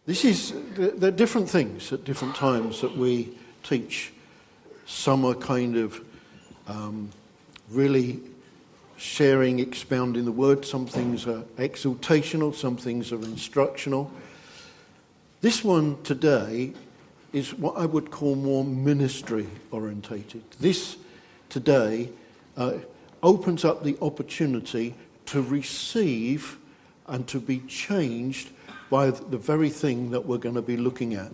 There are different things at different times that we teach. Some are kind of really sharing, expounding the word. Some things are exhortational, some things are instructional. This one today is what I would call more ministry orientated. This today opens up the opportunity to receive and to be changed by the very thing that we're going to be looking at.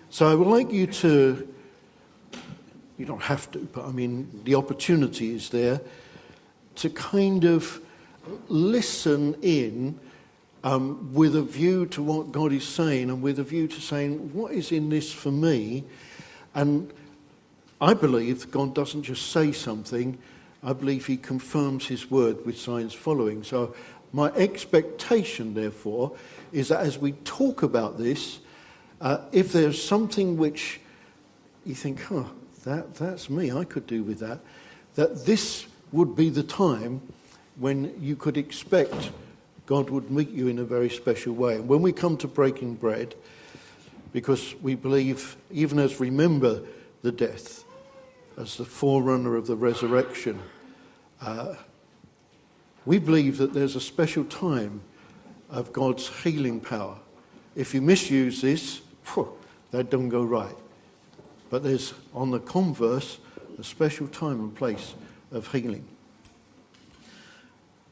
So I would like you to, you don't have to, but I mean the opportunity is there to kind of listen in with a view to what God is saying and with a view to saying, what is in this for me? And I believe God doesn't just say something, I believe he confirms his word with signs following. So my expectation, therefore, is that as we talk about this, if there's something which you think, that's me, I could do with that, that this would be the time when you could expect God would meet you in a very special way. And when we come to breaking bread, because we believe, even as remember the death, as the forerunner of the resurrection, we believe that there's a special time of God's healing power. If you misuse this, that don't go right. But there's, on the converse, a special time and place of healing.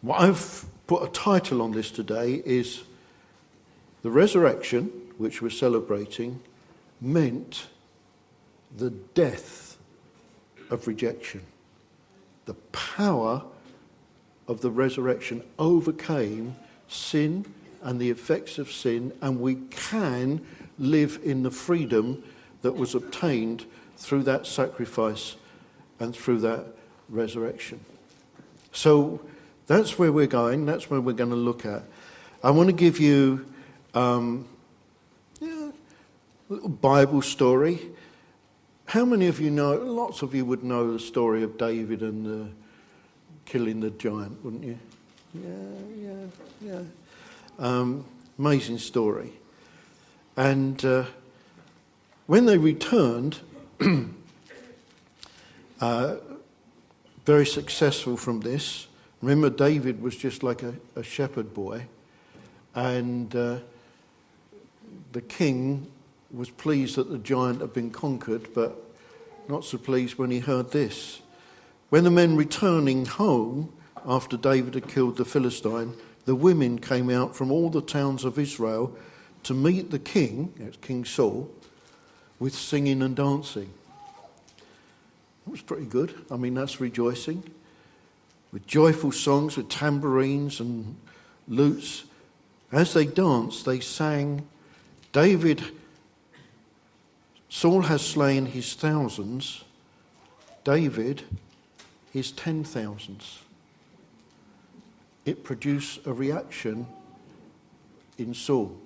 What I've put a title on this today is the resurrection, which we're celebrating, meant the death of rejection. The power of the resurrection overcame sin and the effects of sin, and we can live in the freedom that was obtained through that sacrifice and through that resurrection. So that's where we're going. That's where we're going to look at. I want to give you a little Bible story. How many of you know, lots of you would know the story of David and killing the giant, wouldn't you? Yeah. Amazing story. And when they returned, very successful from this. Remember, David was just like a shepherd boy. And the king was pleased that the giant had been conquered, but not so pleased when he heard this. When the men returning home after David had killed the Philistine, the women came out from all the towns of Israel to meet the king, that's King Saul, with singing and dancing. That was pretty good. I mean, that's rejoicing. With joyful songs, with tambourines and lutes. As they danced, they sang, Saul has slain his thousands, David his 10,000s. It produced a reaction in Saul.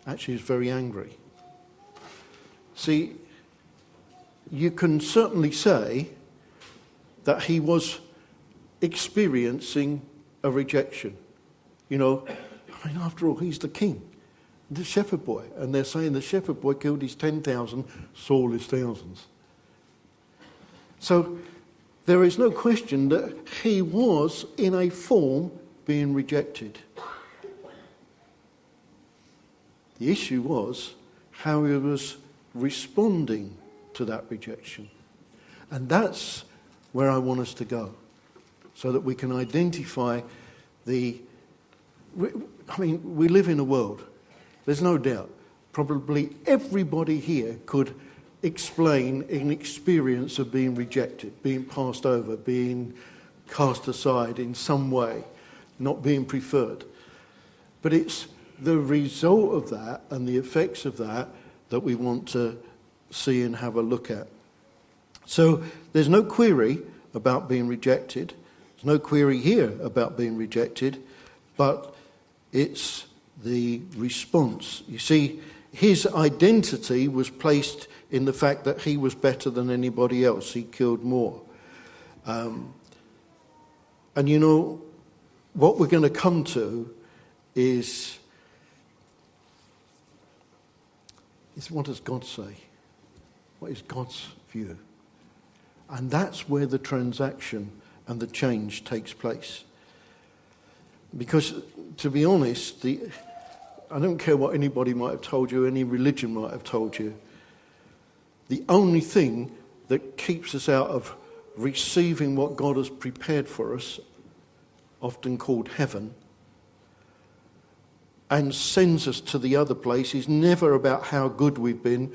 Actually, he's very angry. See, you can certainly say that he was experiencing a rejection. You know, I mean, after all, he's the king, the shepherd boy. And they're saying the shepherd boy killed his 10,000, Saul his thousands. So there is no question that he was, in a form, being rejected. The issue was how he was responding to that rejection. And that's where I want us to go, so that we can identify we live in a world, there's no doubt, probably everybody here could explain an experience of being rejected, being passed over, being cast aside in some way, not being preferred. But it's the result of that and the effects of that we want to see and have a look at. So there's no query about being rejected. There's no query here about being rejected, but it's the response. You see, his identity was placed in the fact that he was better than anybody else. He killed more. And you know, what we're going to come to is It's what does God say? What is God's view? And that's where the transaction and the change takes place. Because, to be honest, I don't care what anybody might have told you, any religion might have told you, the only thing that keeps us out of receiving what God has prepared for us, often called heaven, and sends us to the other place, is never about how good we've been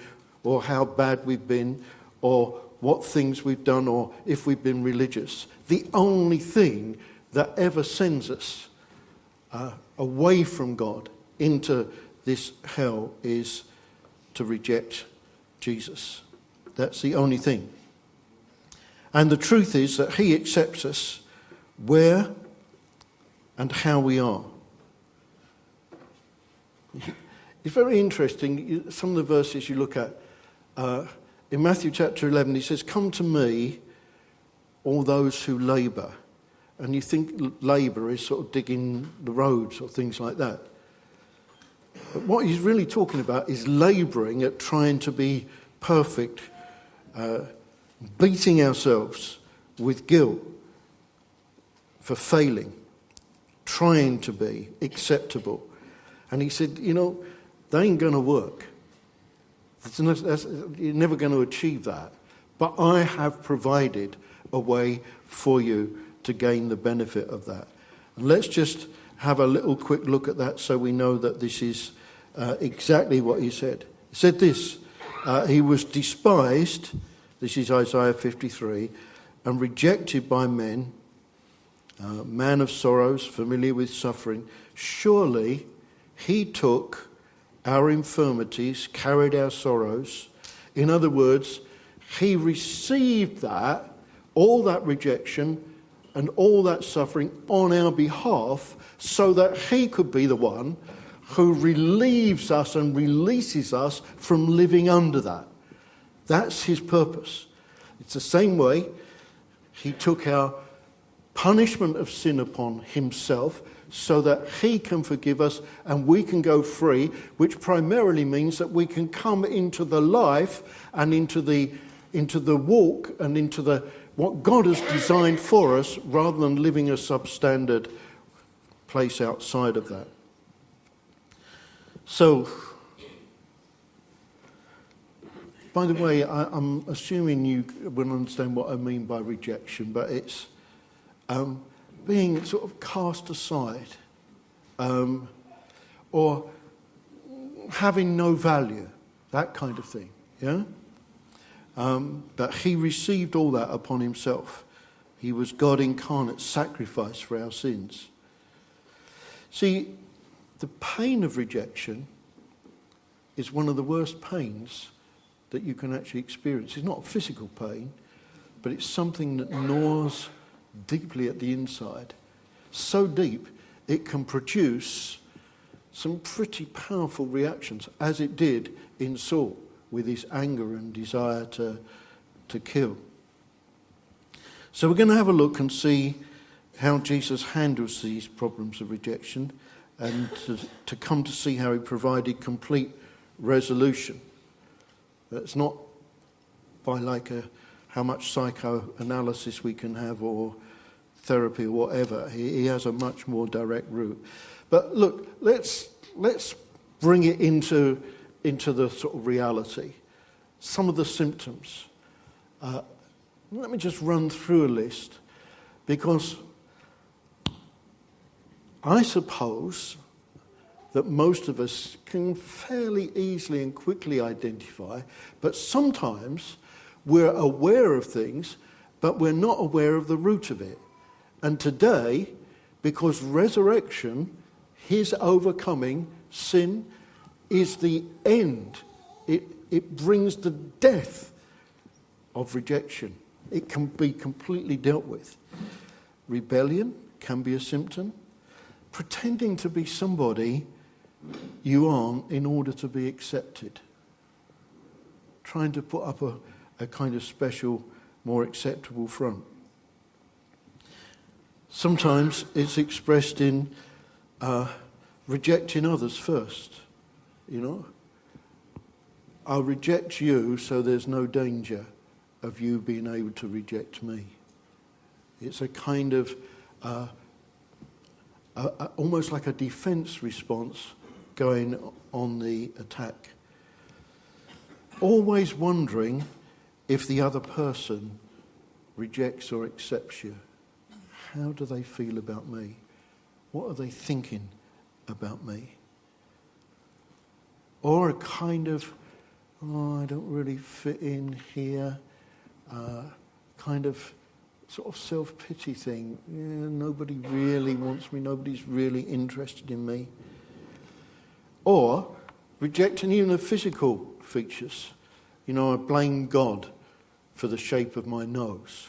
or how bad we've been or what things we've done or if we've been religious. The only thing that ever sends us away from God into this hell is to reject Jesus. That's the only thing. And the truth is that he accepts us where and how we are. It's very interesting, some of the verses you look at. In Matthew chapter 11, he says, "Come to me, all those who labour." And you think labour is sort of digging the roads or things like that. But what he's really talking about is labouring at trying to be perfect, beating ourselves with guilt for failing, trying to be acceptable. And he said, they ain't going to work. You're never going to achieve that. But I have provided a way for you to gain the benefit of that. And let's just have a little quick look at that so we know that this is exactly what he said. He said this, he was despised, this is Isaiah 53, and rejected by men, man of sorrows, familiar with suffering. Surely he took our infirmities, carried our sorrows. In other words, he received that, all that rejection and all that suffering on our behalf so that he could be the one who relieves us and releases us from living under that. That's his purpose. It's the same way he took our punishment of sin upon himself so that he can forgive us and we can go free, which primarily means that we can come into the life and into the walk and into what God has designed for us rather than living a substandard place outside of that. So, by the way, I'm assuming you will understand what I mean by rejection, but it's being sort of cast aside or having no value, that kind of thing, yeah? That he received all that upon himself. He was God incarnate, sacrificed for our sins. See, the pain of rejection is one of the worst pains that you can actually experience. It's not physical pain, but it's something that gnaws deeply at the inside. So deep, it can produce some pretty powerful reactions, as it did in Saul, with his anger and desire to kill. So we're going to have a look and see how Jesus handles these problems of rejection and to come to see how he provided complete resolution. It's not by how much psychoanalysis we can have or therapy or whatever. He has a much more direct route. But look, let's bring it into the sort of reality. Some of the symptoms. Let me just run through a list, because I suppose that most of us can fairly easily and quickly identify, but sometimes we're aware of things, but we're not aware of the root of it. And today, because resurrection, his overcoming sin, is the end. It brings the death of rejection. It can be completely dealt with. Rebellion can be a symptom. Pretending to be somebody you aren't in order to be accepted. Trying to put up a kind of special, more acceptable front. Sometimes it's expressed in rejecting others first, I'll reject you so there's no danger of you being able to reject me. It's a kind of almost like a defense response going on the attack. Always wondering if the other person rejects or accepts you. How do they feel about me? What are they thinking about me? Or a kind of, I don't really fit in here, kind of sort of self-pity thing. Yeah, nobody really wants me, nobody's really interested in me. Or rejecting even the physical features. You know, I blame God for the shape of my nose.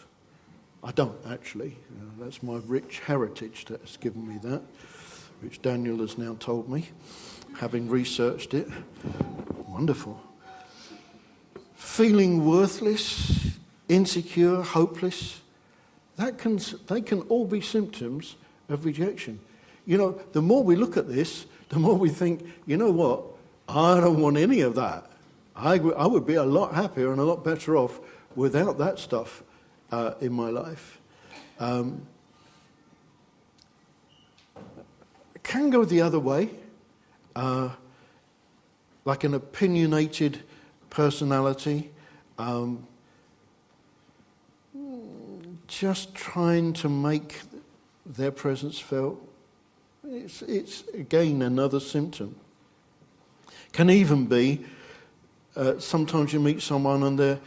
I don't actually. That's my rich heritage that's given me that, which Daniel has now told me, having researched it. Wonderful. Feeling worthless, insecure, hopeless. They can all be symptoms of rejection. You know, the more we look at this, the more we think, you know what, I don't want any of that. I would be a lot happier and a lot better off without that stuff in my life. It can go the other way, like an opinionated personality, just trying to make their presence felt. It's again another symptom. Can even be, sometimes you meet someone and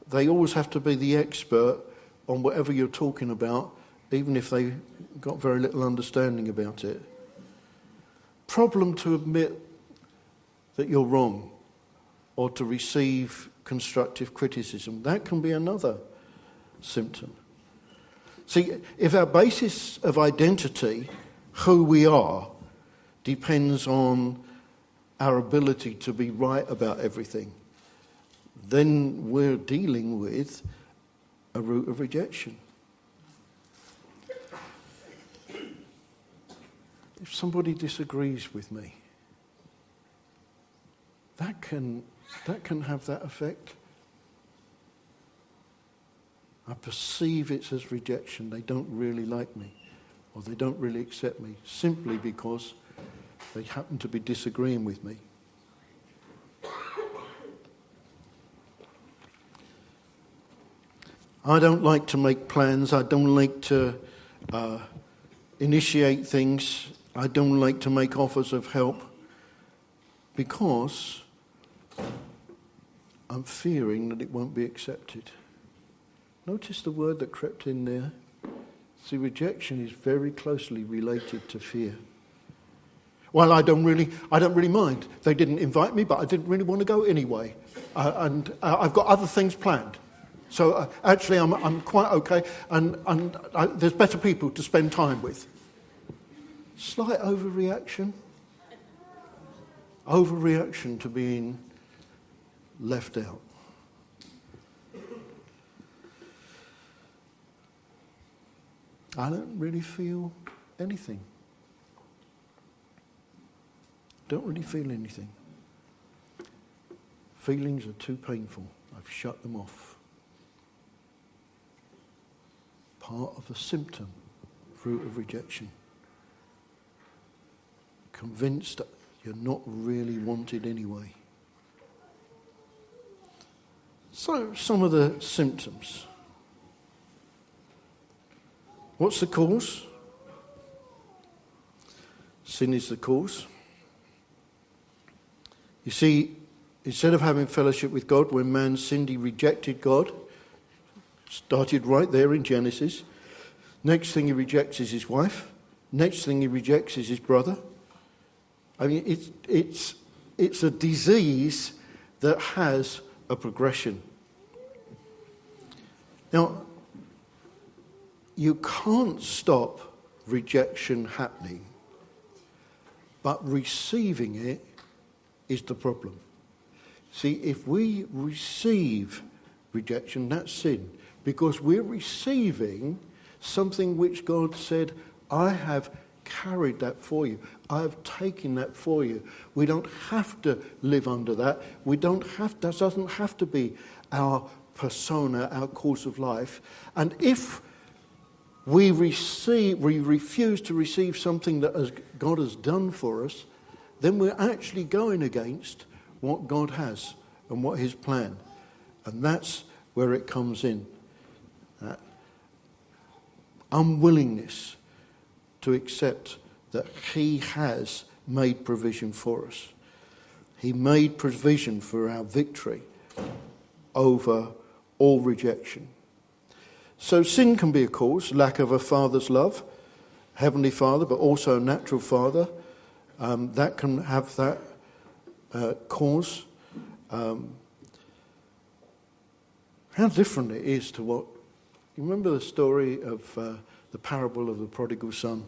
they always have to be the expert on whatever you're talking about, even if they've got very little understanding about it. Problem to admit that you're wrong or to receive constructive criticism. That can be another symptom. See, if our basis of identity, who we are, depends on our ability to be right about everything, then we're dealing with a root of rejection. If somebody disagrees with me, that can have that effect. I perceive it as rejection. They don't really like me, or they don't really accept me, simply because they happen to be disagreeing with me. I don't like to make plans. I don't like to initiate things. I don't like to make offers of help because I'm fearing that it won't be accepted. Notice the word that crept in there. See, rejection is very closely related to fear. Well, I don't really mind. They didn't invite me, but I didn't really want to go anyway, and I've got other things planned. So actually, I'm quite okay, and there's better people to spend time with. Slight overreaction to being left out. I don't really feel anything. Don't really feel anything. Feelings are too painful. I've shut them off. Part of a symptom, fruit of rejection. Convinced that you're not really wanted anyway. So, some of the symptoms. What's the cause? Sin is the cause. You see, instead of having fellowship with God, when man sinned, he rejected God. Started right there in Genesis. Next thing he rejects is his wife. Next thing he rejects is his brother. I mean, it's a disease that has a progression. Now, you can't stop rejection happening, but receiving it is the problem. See, if we receive rejection, that's sin, because we're receiving something which God said, I have carried that for you. I have taken that for you. We don't have to live under that. That doesn't have to be our persona, our course of life. And if we refuse to receive something that God has done for us, then we're actually going against what God has and what his plan. And that's where it comes in. That unwillingness to accept that he has made provision for us. He made provision for our victory over all rejection. So sin can be a cause, lack of a father's love, heavenly father, but also a natural father. That can have that cause. How different it is to what... You remember the story of the parable of the prodigal son?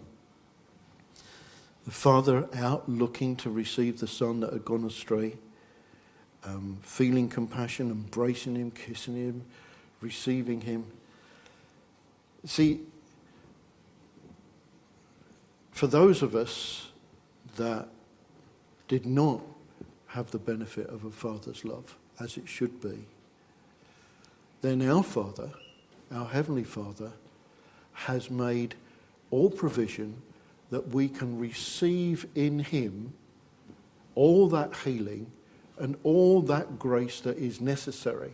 The father out looking to receive the son that had gone astray, feeling compassion, embracing him, kissing him, receiving him. See, for those of us that did not have the benefit of a father's love, as it should be, then our Father, our Heavenly Father, has made all provision that we can receive in him all that healing and all that grace that is necessary.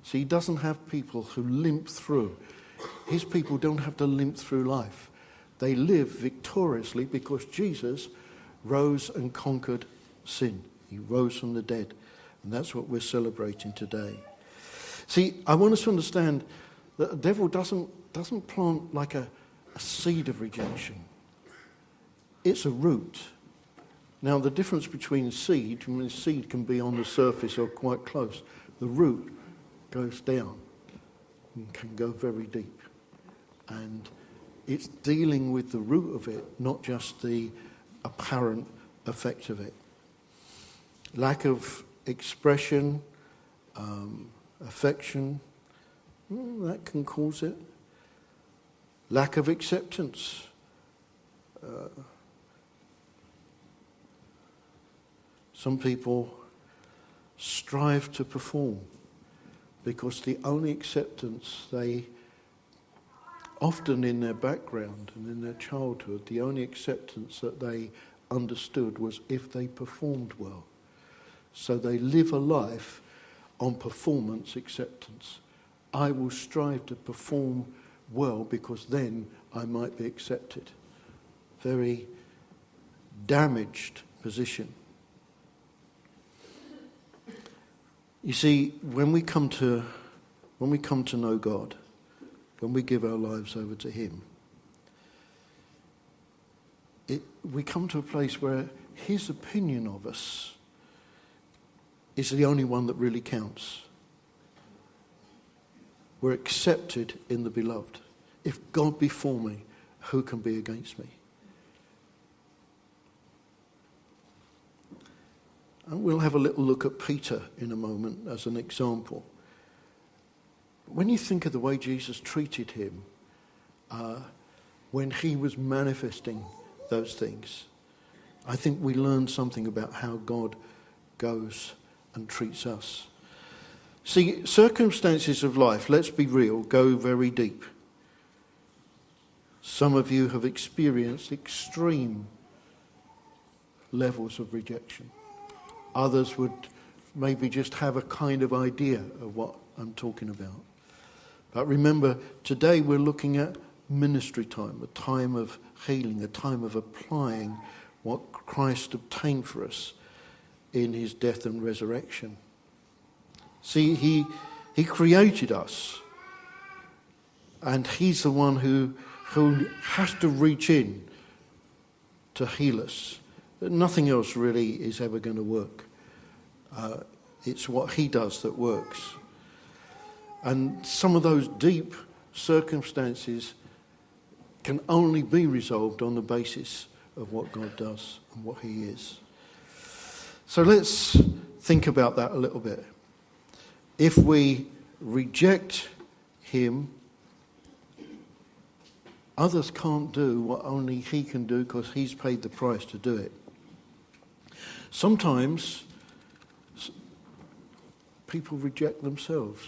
So he doesn't have people who limp through. His people don't have to limp through life. They live victoriously because Jesus rose and conquered sin. He rose from the dead. And that's what we're celebrating today. See, I want us to understand that the devil doesn't plant like a seed of rejection. It's a root. Now, the difference between seed, I mean, seed can be on the surface or quite close. The root goes down and can go very deep. And it's dealing with the root of it, not just the apparent effect of it. Lack of expression, affection, that can cause it. Lack of acceptance. Some people strive to perform because the only acceptance they, often in their background and in their childhood, the only acceptance that they understood was if they performed well. So they live a life on performance acceptance. I will strive to perform well because then I might be accepted. Very damaged position. You see, when we come to know God, when we give our lives over to him, we come to a place where his opinion of us is the only one that really counts. We're accepted in the beloved. If God be for me, who can be against me? And we'll have a little look at Peter in a moment as an example. When you think of the way Jesus treated him when he was manifesting those things, I think we learn something about how God goes and treats us. See, circumstances of life, let's be real, go very deep. Some of you have experienced extreme levels of rejection. Others would maybe just have a kind of idea of what I'm talking about. But remember, today we're looking at ministry time, a time of healing, a time of applying what Christ obtained for us in his death and resurrection. See, he created us, and he's the one who has to reach in to heal us. Nothing else really is ever going to work. It's what he does that works. And some of those deep circumstances can only be resolved on the basis of what God does and what he is. So let's think about that a little bit. If we reject him, Others can't do what only he can do because he's paid the price to do it. Sometimes people reject themselves.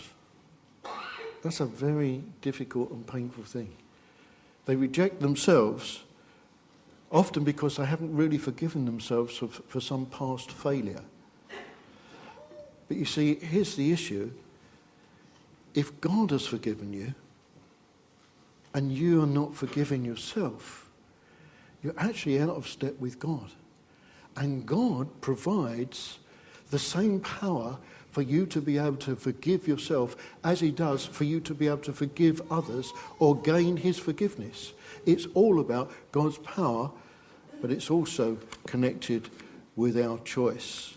That's a very difficult and painful thing. They reject themselves often because they haven't really forgiven themselves for some past failure. But you see, here's the issue. If God has forgiven you and you are not forgiving yourself, you're actually out of step with God. And God provides the same power for you to be able to forgive yourself as he does for you to be able to forgive others or gain his forgiveness. It's all about God's power, but it's also connected with our choice.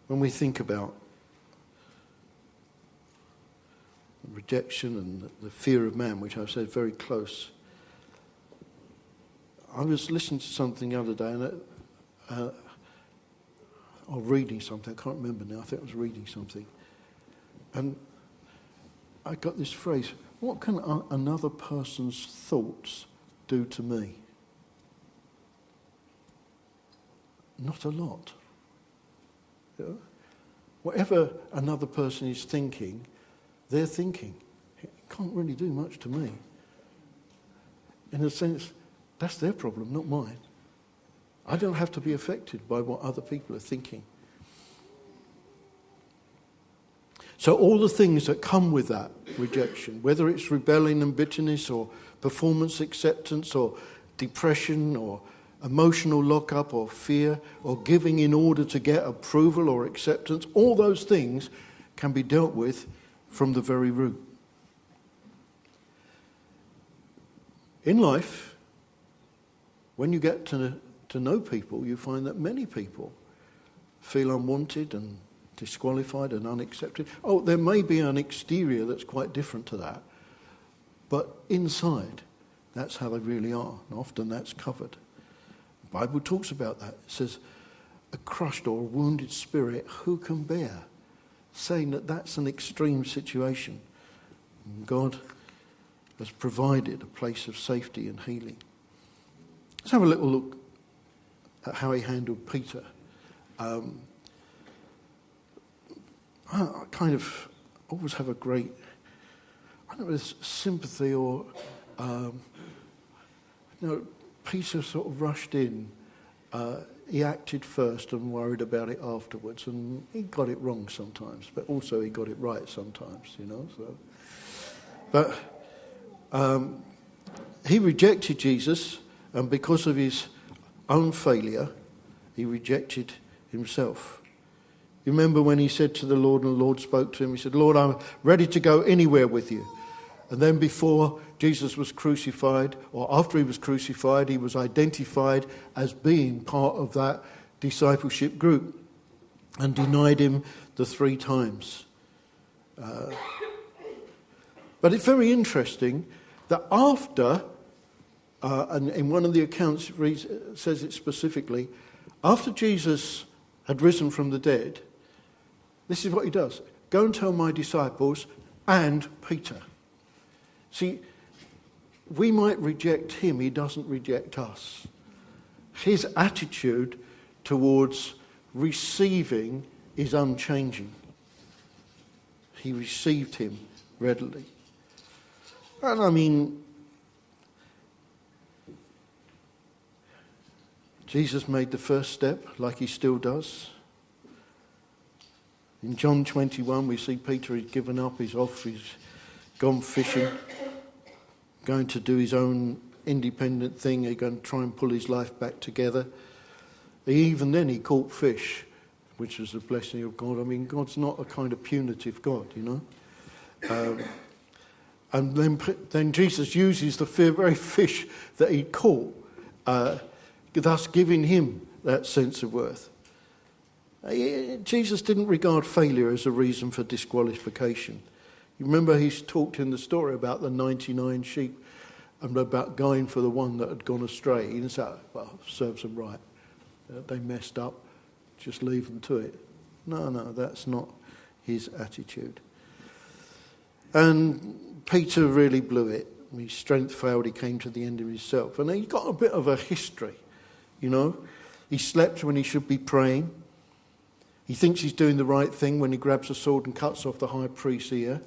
When we think about rejection and the fear of man, which I've said very close, I was listening to something the other day, and or reading something, I can't remember now, I think I was reading something, and I got this phrase, what can another person's thoughts do to me? Not a lot. You know? Whatever another person is thinking, they're thinking. It can't really do much to me. In a sense, that's their problem, not mine. I don't have to be affected by what other people are thinking. So all the things that come with that rejection, whether it's rebellion and bitterness or performance acceptance or depression or emotional lockup or fear or giving in order to get approval or acceptance, all those things can be dealt with from the very root. In life, when you get to know people, you find that many people feel unwanted and disqualified and unaccepted. Oh, there may be an exterior that's quite different to that, but inside, that's how they really are, and often that's covered. The Bible talks about that. It says, a crushed or a wounded spirit, who can bear? Saying that that's an extreme situation. And God has provided a place of safety and healing. Let's have a little look at how he handled Peter. I kind of always have a great, I don't know, sympathy or, Peter sort of rushed in. He acted first and worried about it afterwards, and he got it wrong sometimes, but also he got it right sometimes, So, but he rejected Jesus, and because of his own failure, he rejected himself. You remember when he said to the Lord, and the Lord spoke to him, he said, Lord, I'm ready to go anywhere with you. And then before Jesus was crucified, or after he was crucified, he was identified as being part of that discipleship group and denied him the 3 times. But it's very interesting that after, and in one of the accounts it says it specifically, after Jesus had risen from the dead, this is what he does. Go and tell my disciples and Peter. See, we might reject him, he doesn't reject us. His attitude towards receiving is unchanging. He received him readily. And I mean, Jesus made the first step, like he still does. In John 21, we see Peter has given up, he's off, he's gone fishing, going to do his own independent thing, he's going to try and pull his life back together. Even then he caught fish, which was a blessing of God. I mean, God's not a kind of punitive God, And then Jesus uses the very fish that he caught, thus giving him that sense of worth. Jesus didn't regard failure as a reason for disqualification. You remember he's talked in the story about the 99 sheep and about going for the one that had gone astray. He didn't say, well, serves them right. They messed up, just leave them to it. No, that's not his attitude. And Peter really blew it. His strength failed, he came to the end of himself. And he got a bit of a history, you know. He slept when he should be praying. He thinks he's doing the right thing when he grabs a sword and cuts off the high priest's ear.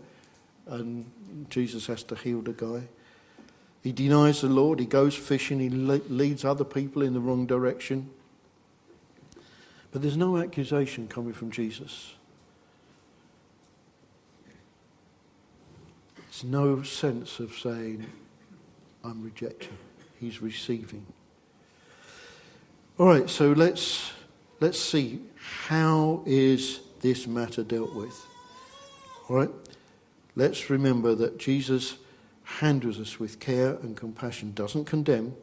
And Jesus has to heal the guy. He denies the Lord, he goes fishing, he leads other people in the wrong direction. But there's no accusation coming from Jesus. There's no sense of saying, I'm rejecting. He's receiving. All right, so let's see, how is this matter dealt with? All right, let's remember that Jesus handles us with care and compassion, doesn't condemn,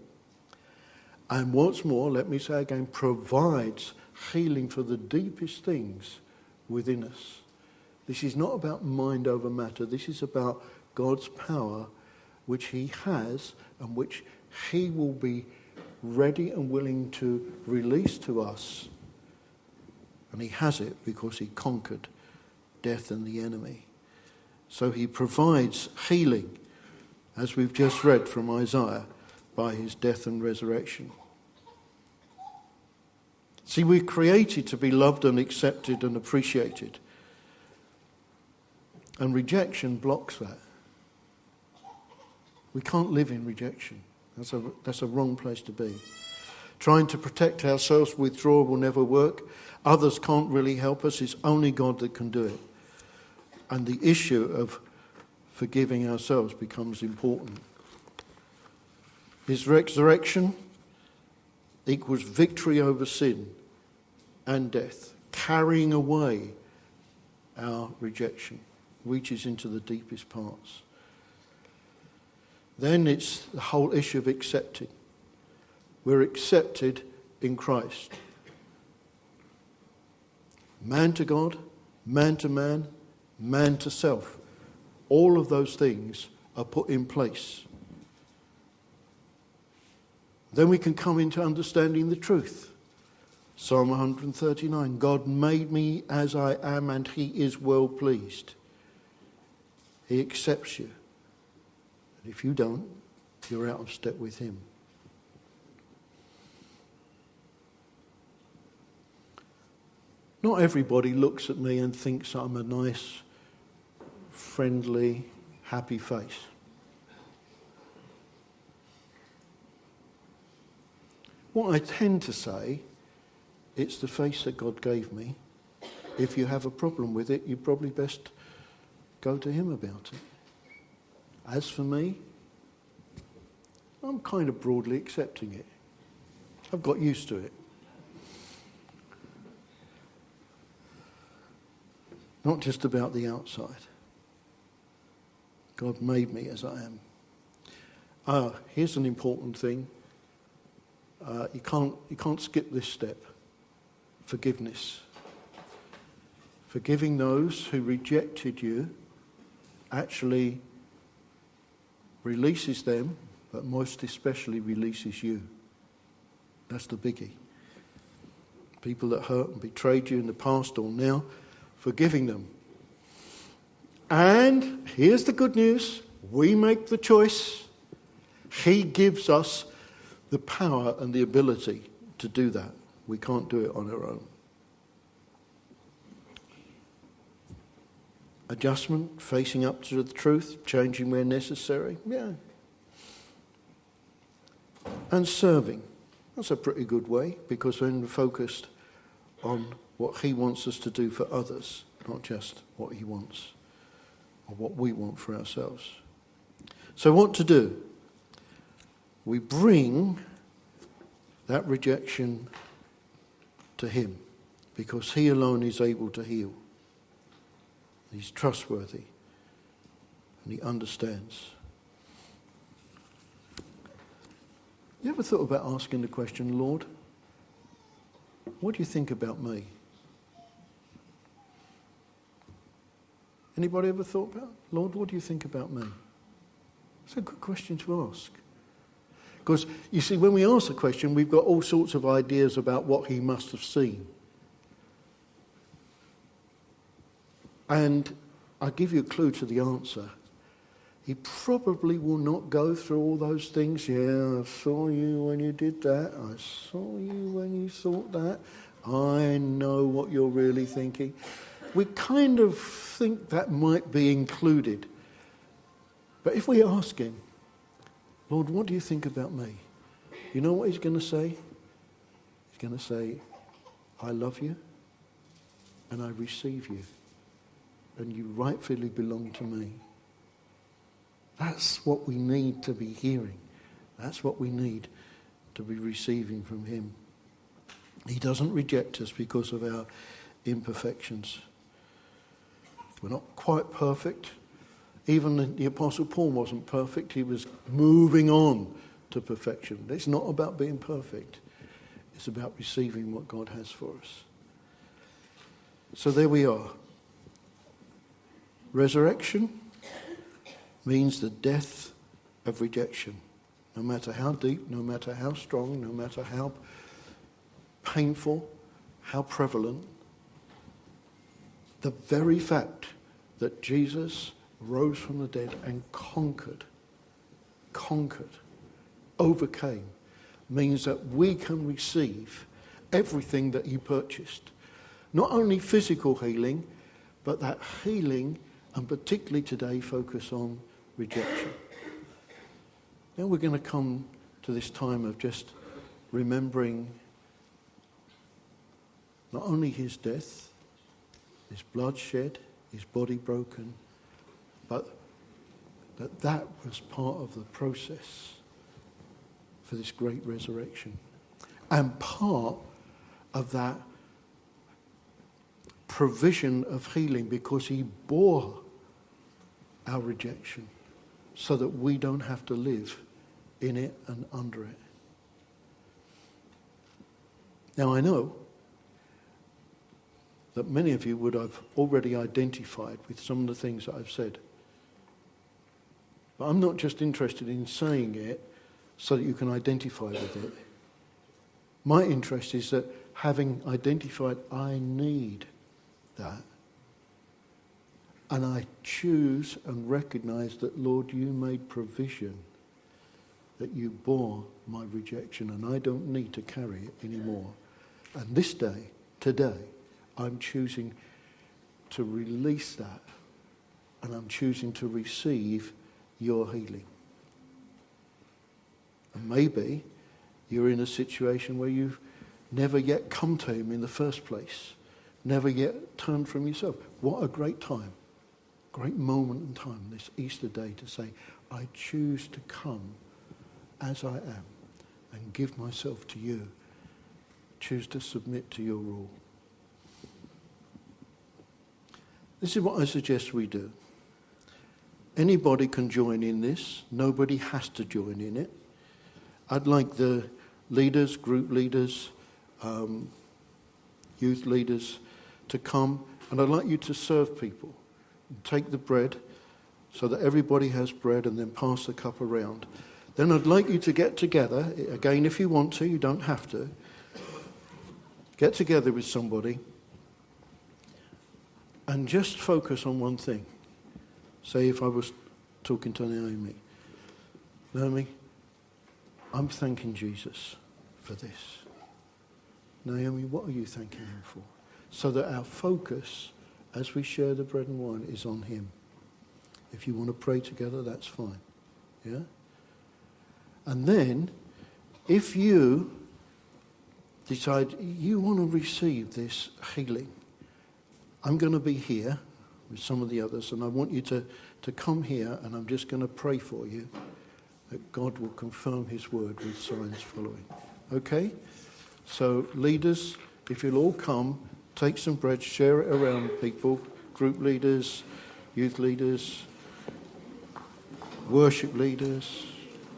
and what's more, let me say again, provides healing for the deepest things within us. This is not about mind over matter. This is about God's power, which he has and which he will be ready and willing to release to us. And he has it because he conquered death and the enemy. So he provides healing, as we've just read from Isaiah, by his death and resurrection. See, we're created to be loved and accepted and appreciated. And rejection blocks that. We can't live in rejection. That's a wrong place to be. Trying to protect ourselves, withdraw will never work. Others can't really help us. It's only God that can do it. And the issue of forgiving ourselves becomes important. His resurrection equals victory over sin and death, carrying away our rejection, reaches into the deepest parts. Then it's the whole issue of accepting. We're accepted in Christ. Man to God, man to man, man to self. All of those things are put in place. Then we can come into understanding the truth. Psalm 139, God made me as I am and he is well pleased. He accepts you. And if you don't, you're out of step with him. Not everybody looks at me and thinks I'm a nice, friendly, happy face. What I tend to say, it's the face that God gave me. If you have a problem with it, you probably best go to him about it. As for me, I'm kind of broadly accepting it. I've got used to it. Not just about the outside. God made me as I am. Here's an important thing. You can't skip this step. Forgiveness. Forgiving those who rejected you actually releases them, but most especially releases you. That's the biggie. People that hurt and betrayed you in the past or now, forgiving them. And here's the good news. We make the choice. He gives us the power and the ability to do that. We can't do it on our own. Adjustment, facing up to the truth, changing where necessary. Yeah. And serving. That's a pretty good way, because then we're focused on what he wants us to do for others, not just what he wants or what we want for ourselves. So what to do? We bring that rejection to him, because he alone is able to heal. He's trustworthy and he understands. You ever thought about asking the question, Lord, what do you think about me? Anybody ever thought about, Lord, what do you think about me? It's a good question to ask. Because, you see, when we ask the question, we've got all sorts of ideas about what he must have seen. And I'll give you a clue to the answer. He probably will not go through all those things. Yeah, I saw you when you did that. I saw you when you thought that. I know what you're really thinking. We kind of think that might be included. But if we ask him, Lord, what do you think about me? You know what he's going to say? He's going to say, I love you and I receive you and you rightfully belong to me. That's what we need to be hearing. That's what we need to be receiving from him. He doesn't reject us because of our imperfections. We're not quite perfect. Even the Apostle Paul wasn't perfect. He was moving on to perfection. It's not about being perfect. It's about receiving what God has for us. So there we are. Resurrection means the death of rejection. No matter how deep, no matter how strong, no matter how painful, how prevalent, the very fact that Jesus rose from the dead and conquered, overcame, means that we can receive everything that he purchased. Not only physical healing, but that healing, and particularly today, focus on rejection. Now we're going to come to this time of just remembering not only his death, his blood shed, his body broken, but that was part of the process for this great resurrection. And part of that provision of healing, because he bore our rejection so that we don't have to live in it and under it. Now I know that many of you would have already identified with some of the things that I've said. But I'm not just interested in saying it so that you can identify with it. My interest is that having identified, I need that. And I choose and recognize that, Lord, you made provision, that you bore my rejection, and I don't need to carry it anymore. And this day, today, I'm choosing to release that, and I'm choosing to receive your healing. And maybe you're in a situation where you've never yet come to him in the first place, never yet turned from yourself. What a great time, great moment in time, this Easter day, to say, I choose to come as I am and give myself to you. Choose to submit to your rule. This is what I suggest we do. Anybody can join in this. Nobody has to join in it. I'd like the leaders, group leaders, youth leaders to come, and I'd like you to serve people. Take the bread so that everybody has bread, and then pass the cup around. Then I'd like you to get together. Again, if you want to, you don't have to. Get together with somebody and just focus on one thing. Say if I was talking to Naomi, I'm thanking Jesus for this. Naomi, what are you thanking him for? So that our focus, as we share the bread and wine, is on him. If you want to pray together, that's fine. Yeah? And then, if you decide you want to receive this healing, I'm going to be here with some of the others, and I want you to come here, and I'm just going to pray for you that God will confirm his word with signs following. Okay? So leaders, if you'll all come, take some bread, share it around people, group leaders, youth leaders, worship leaders,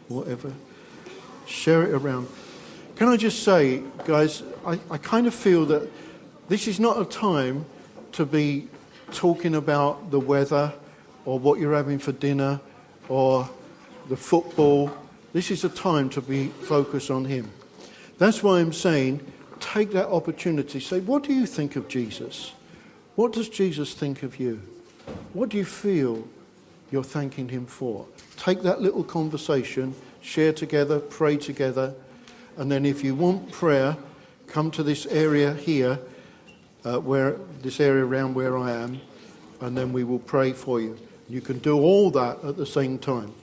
whatever. Share it around. Can I just say, guys, I kind of feel that this is not a time to be talking about the weather or what you're having for dinner or the football. This is a time to be focused on him. That's why I'm saying take that opportunity. Say, what do you think of Jesus? What does Jesus think of you? What do you feel you're thanking him for? Take that little conversation, share together, pray together, and then if you want prayer, come to this area here, this area around where I am, and then we will pray for you. You can do all that at the same time.